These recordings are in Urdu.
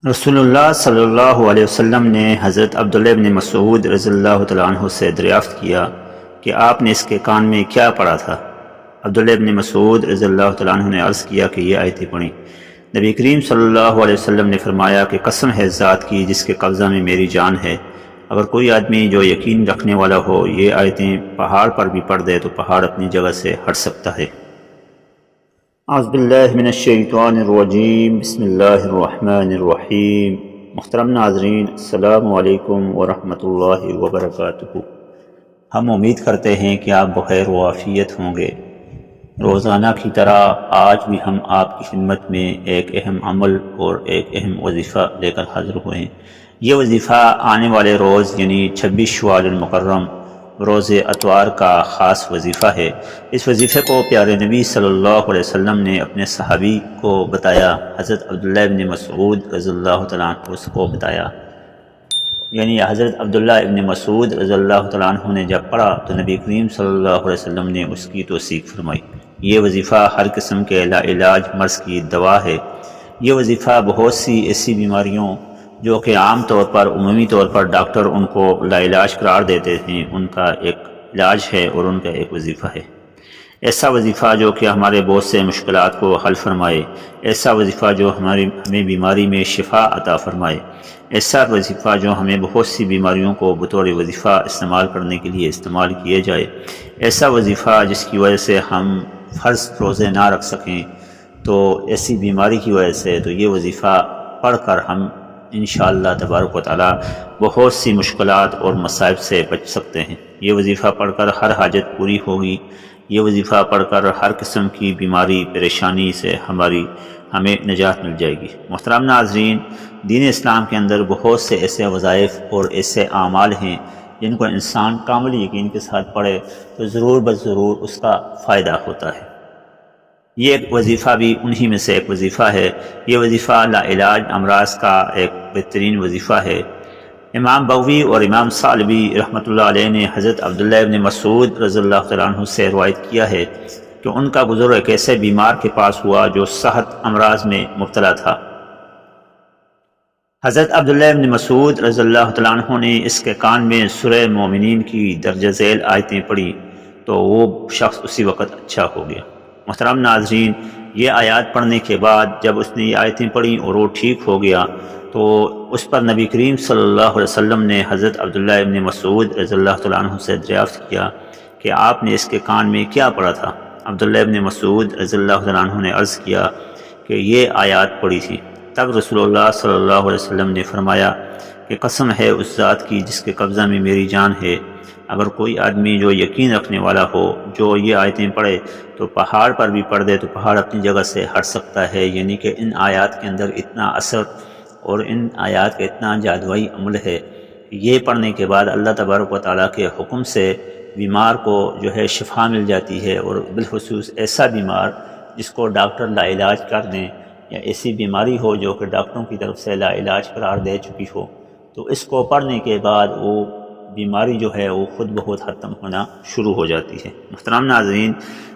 رسول اللہ صلی اللہ علیہ وسلم نے حضرت عبداللہ ابن مسعود رضی اللہ تعالیٰ عنہ سے دریافت کیا کہ آپ نے اس کے کان میں کیا پڑھا تھا؟ عبداللہ ابن مسعود رضی اللہ تعالیٰ عنہ نے عرض کیا کہ یہ آیتیں پڑھیں۔ نبی کریم صلی اللہ علیہ وسلم نے فرمایا کہ قسم ہے ذات کی جس کے قبضہ میں میری جان ہے، اگر کوئی آدمی جو یقین رکھنے والا ہو یہ آیتیں پہاڑ پر بھی پڑھ دے تو پہاڑ اپنی جگہ سے ہٹ سکتا ہے۔ اعوذ باللہ من الشیطان الرجیم، بسم اللہ الرحمن الرحیم۔ محترم ناظرین، السلام علیکم ورحمۃ اللہ وبرکاتہ۔ ہم امید کرتے ہیں کہ آپ بخیر و عافیت ہوں گے۔ روزانہ کی طرح آج بھی ہم آپ کی خدمت میں ایک اہم عمل اور ایک اہم وظیفہ لے کر حاضر ہوئے ہیں۔ یہ وظیفہ آنے والے روز یعنی 26 شوال المکرم روز اتوار کا خاص وظیفہ ہے۔ اس وظیفے کو پیارے نبی صلی اللہ علیہ وسلم نے اپنے صحابی کو بتایا، حضرت عبداللہ ابن مسعود رضی اللہ تعالیٰ عنہ کو بتایا، یعنی حضرت عبداللہ ابن مسعود رضی اللہ تعالیٰ عنہ نے جب پڑھا تو نبی کریم صلی اللہ علیہ وسلم نے اس کی توثیق فرمائی۔ یہ وظیفہ ہر قسم کے لاعلاج مرض کی دوا ہے۔ یہ وظیفہ بہت سی ایسی بیماریوں جو کہ عام طور پر عمومی طور پر ڈاکٹر ان کو لاعلاج قرار دیتے ہیں، ان کا ایک علاج ہے اور ان کا ایک وظیفہ ہے۔ ایسا وظیفہ جو کہ ہمارے بہت سے مشکلات کو حل فرمائے، ایسا وظیفہ جو ہمیں بیماری میں شفا عطا فرمائے، ایسا وظیفہ جو ہمیں بہت سی بیماریوں کو بطور وظیفہ استعمال کرنے کے لیے استعمال کیے جائے، ایسا وظیفہ جس کی وجہ سے ہم فرض روزے نہ رکھ سکیں تو ایسی بیماری کی وجہ سے تو یہ وظیفہ پڑھ کر ہم انشاءاللہ تبارک و تعالیٰ بہت سی مشکلات اور مصائب سے بچ سکتے ہیں۔ یہ وظیفہ پڑھ کر ہر حاجت پوری ہوگی۔ یہ وظیفہ پڑھ کر ہر قسم کی بیماری پریشانی سے ہمیں نجات مل جائے گی۔ محترم ناظرین، دین اسلام کے اندر بہت سے ایسے وظائف اور ایسے اعمال ہیں جن کو انسان کامل یقین کے ساتھ پڑھے تو ضرور بضرور اس کا فائدہ ہوتا ہے۔ یہ ایک وظیفہ بھی انہی میں سے ایک وظیفہ ہے۔ یہ وظیفہ لاعلاج امراض کا ایک بہترین وظیفہ ہے۔ امام بغوی اور امام ثعلبی رحمۃ اللہ علیہ نے حضرت عبداللہ ابن مسعود رضی اللہ تعالیٰ عنہ سے روایت کیا ہے کہ ان کا بزرگ ایک ایسے بیمار کے پاس ہوا جو صحت امراض میں مبتلا تھا۔ حضرت عبداللہ ابن مسعود رضی اللہ تعالیٰ عنہ نے اس کے کان میں سورہ مومنین کی درجہ ذیل آیتیں پڑھی تو وہ شخص اسی وقت اچھا ہو گیا۔ محترم ناظرین، یہ آیات پڑھنے کے بعد جب اس نے یہ آیتیں پڑھیں اور وہ ٹھیک ہو گیا تو اس پر نبی کریم صلی اللہ علیہ وسلم نے حضرت عبداللہ ابن مسعود رضی اللہ تعالیٰ عنہ سے دریافت کیا کہ آپ نے اس کے کان میں کیا پڑھا تھا؟ عبداللہ ابن مسعود رضی اللہ تعالیٰ عنہ نے عرض کیا کہ یہ آیات پڑھی تھی۔ تب رسول اللہ صلی اللہ علیہ وسلم نے فرمایا کہ قسم ہے اس ذات کی جس کے قبضہ میں میری جان ہے، اگر کوئی آدمی جو یقین رکھنے والا ہو جو یہ آیتیں پڑھے تو پہاڑ پر بھی پڑھ دے تو پہاڑ اپنی جگہ سے ہٹ سکتا ہے۔ یعنی کہ ان آیات کے اندر اتنا اثر اور ان آیات کا اتنا جادوئی عمل ہے، یہ پڑھنے کے بعد اللہ تبارک و تعالیٰ کے حکم سے بیمار کو جو ہے شفا مل جاتی ہے، اور بالخصوص ایسا بیمار جس کو ڈاکٹر لاعلاج کر دیں یا ایسی بیماری ہو جو کہ ڈاکٹروں کی طرف سے لاعلاج قرار دے چکی ہو تو اس کو پڑھنے کے بعد وہ بیماری جو ہے وہ خود بخود ختم ہونا شروع ہو جاتی ہے۔ محترم ناظرین،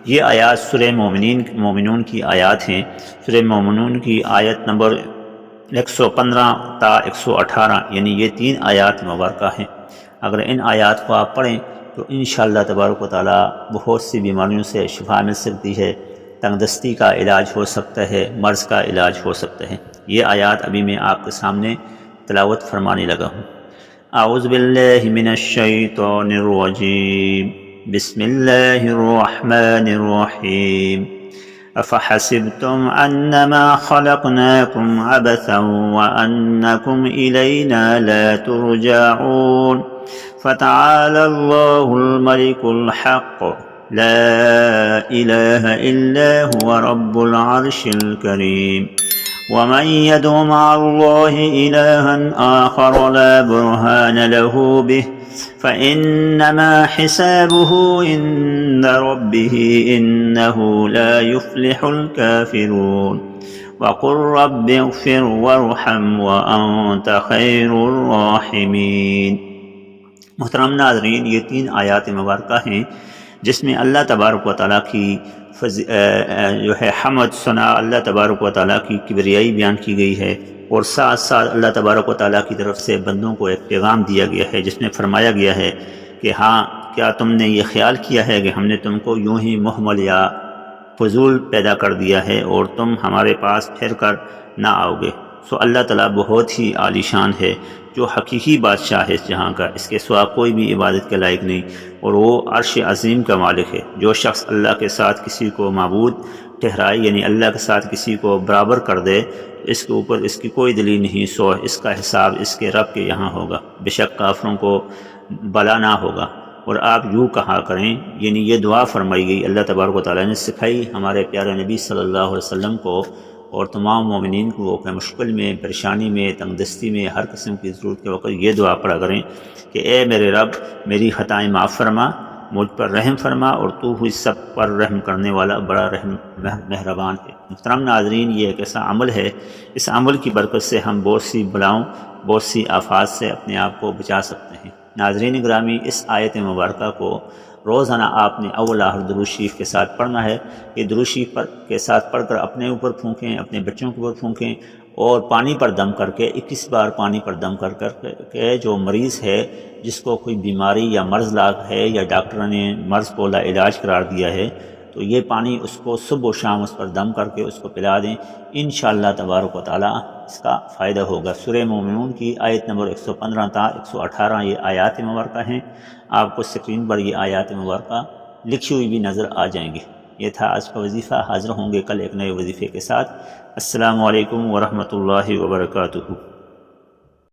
یہ آیات سورہ مومنون کی آیات ہیں۔ سورہ مومنون کی آیت نمبر 115 تا 118 یعنی یہ 3 آیات مبارکہ ہیں۔ اگر ان آیات کو آپ پڑھیں تو انشاءاللہ تبارک و تعالیٰ بہت سی بیماریوں سے شفا مل سکتی ہے، تنگ دستی کا علاج ہو سکتا ہے، مرض کا علاج ہو سکتا ہے۔ یہ آیات ابھی میں آپ کے سامنے تلاوت فرمانے لگا ہوں۔ اعوذ باللہ من الشیطان الرجیم، بسم اللہ الرحمن الرحیم۔ افحسبتم انما خلقناکم عبثا وانکم الینا لا ترجعون فتعالى الله الملك الحق لا إله إلا هو رب العرش الكريم ومن يدع مع الله إلها آخر لا برهان له به فإنما حسابه عند ربه إنه لا يفلح الكافرون وقل رب اغفر وارحم وأنت خير الراحمين۔ محترم ناظرین، یہ 3 آیات مبارکہ ہیں جس میں اللہ تبارک و تعالیٰ کی جو ہے حمد ثنا، اللہ تبارک و تعالیٰ کی کبریائی بیان کی گئی ہے، اور ساتھ ساتھ اللہ تبارک و تعالیٰ کی طرف سے بندوں کو ایک پیغام دیا گیا ہے جس میں فرمایا گیا ہے کہ ہاں کیا تم نے یہ خیال کیا ہے کہ ہم نے تم کو یوں ہی محمل یا فضول پیدا کر دیا ہے اور تم ہمارے پاس پھر کر نہ آؤ گے؟ سو اللہ تعالیٰ بہت ہی عالی شان ہے، جو حقیقی بادشاہ ہے اس جہاں کا، اس کے سوا کوئی بھی عبادت کے لائق نہیں، اور وہ عرش عظیم کا مالک ہے۔ جو شخص اللہ کے ساتھ کسی کو معبود ٹھہرائے، یعنی اللہ کے ساتھ کسی کو برابر کر دے، اس کے اوپر اس کی کوئی دلیل نہیں، سو اس کا حساب اس کے رب کے یہاں ہوگا، بے شک کافروں کو بلا نہ ہوگا۔ اور آپ یوں کہا کریں، یعنی یہ دعا فرمائی گئی، اللہ تبارک و تعالیٰ نے سکھائی ہمارے پیارے نبی صلی اللہ علیہ وسلم کو اور تمام مومنین کو کہ مشکل میں، پریشانی میں، تنگ دستی میں، ہر قسم کی ضرورت کے وقت یہ دعا پڑھا کریں کہ اے میرے رب، میری خطائیں معاف فرما، مجھ پر رحم فرما، اور تو ہوئی سب پر رحم کرنے والا بڑا رحم مہربان ہے۔ محترم ناظرین، یہ ایک ایسا عمل ہے، اس عمل کی برکت سے ہم بہت سی بلاؤں، بہت سی آفات سے اپنے آپ کو بچا سکتے ہیں۔ ناظرین گرامی، اس آیت مبارکہ کو روزانہ آپ نے اول آخر درود شریف کے ساتھ پڑھنا ہے۔ یہ درود شریف کے ساتھ پڑھ کر اپنے اوپر پھونکیں، اپنے بچوں کے اوپر پھونکیں، اور پانی پر دم کر کے 21 بار پانی پر دم کر کے جو مریض ہے، جس کو کوئی بیماری یا مرض لاگ ہے یا ڈاکٹر نے مرض کو لا علاج قرار دیا ہے، تو یہ پانی اس کو صبح و شام اس پر دم کر کے اس کو پلا دیں، انشاءاللہ تبارک و تعالی اس کا فائدہ ہوگا۔ سورہ مومنون کی آیت نمبر 115 تا 118 یہ آیات مبارکہ ہیں، آپ کو اسکرین پر یہ آیات مبارکہ لکھی ہوئی بھی نظر آ جائیں گی۔ یہ تھا آج کا وظیفہ، حاضر ہوں گے کل ایک نئے وظیفے کے ساتھ۔ السلام علیکم ورحمۃ اللہ وبرکاتہ۔